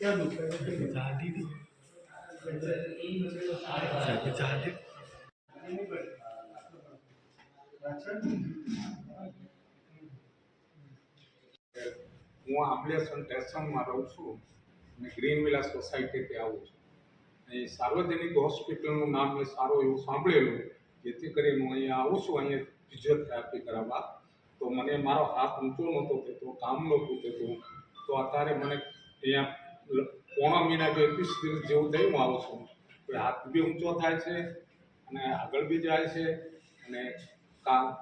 क्या दुख है? હું આંબલિયા સ્ટેશનમાં રહું છું અને ગ્રીન વિલા સોસાયટીથી આવું છું. અહીં સાર્વજનિક હોસ્પિટલનું નામ મેં સારું એવું સાંભળેલું, જેથી કરીને હું અહીંયા આવું છું અહીંયા ફિઝિયોથેરાપી કરાવવા. તો મને મારો હાથ ઊંચો નહોતો થતો, કામ નહોતું થતું. તો અત્યારે મને અહીંયા પોણા મહિના કે 21 દિવસ જેવું થયું હું આવું છું. તો હાથ બી ઊંચો થાય છે અને આગળ બી જાય છે અને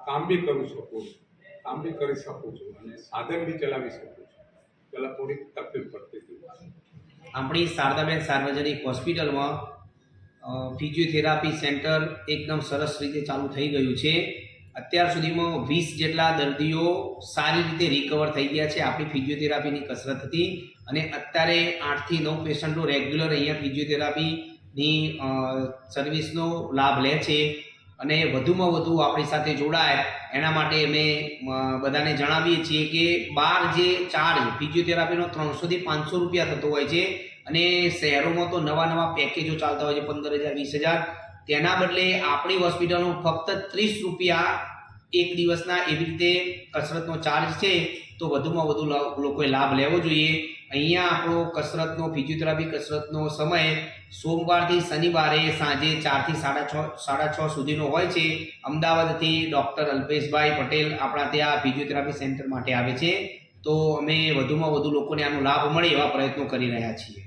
કામ બી કરી શકું છું અને સાધન બી ચલાવી શકું છું. પહેલાં થોડીક તકલીફ પડતી હતી. આપણી શારદાબેન સાર્વજનિક હોસ્પિટલમાં ફિઝિયોથેરાપી સેન્ટર એકદમ સરસ રીતે ચાલુ થઈ ગયું છે. અત્યાર સુધીમાં 20 જેટલા દર્દીઓ સારી રીતે રિકવર થઈ ગયા છે આપણી ફિઝિયોથેરાપીની કસરતથી. અને અત્યારે 8 થી 9 પેશન્ટો રેગ્યુલર અહીંયા ફિઝિયોથેરાપીની સર્વિસનો લાભ લે છે અને વધુમાં વધુ આપણી સાથે જોડાય એના માટે અમે બધાને જણાવીએ છીએ કે બહાર જે ચાર્જ ફિઝિયોથેરાપીનો 300 થી 500 રૂપિયા થતો હોય છે અને શહેરોમાં તો નવા પેકેજો ચાલતા હોય છે 15,000 20,000. તેના બદલે આપણી હોસ્પિટલમાં ફક્ત 30 રૂપિયા એક દિવસના એવી રીતે કસરતનો ચાર્જ છે. તો વધુમાં વધુ લોકોએ લાભ લેવો જોઈએ. અહીંયા આપણો ફિઝિયોથેરાપી કસરતનો સમય સોમવારથી શનિવારે સાંજે 4 થી 6:30 સુધીનો હોય છે. અમદાવાદથી ડૉક્ટર અલ્પેશભાઈ પટેલ આપણા ત્યાં ફિઝિયોથેરાપી સેન્ટર માટે આવે છે. તો અમે વધુમાં વધુ લોકોને આનો લાભ મળે એવા પ્રયત્નો કરી રહ્યા છીએ.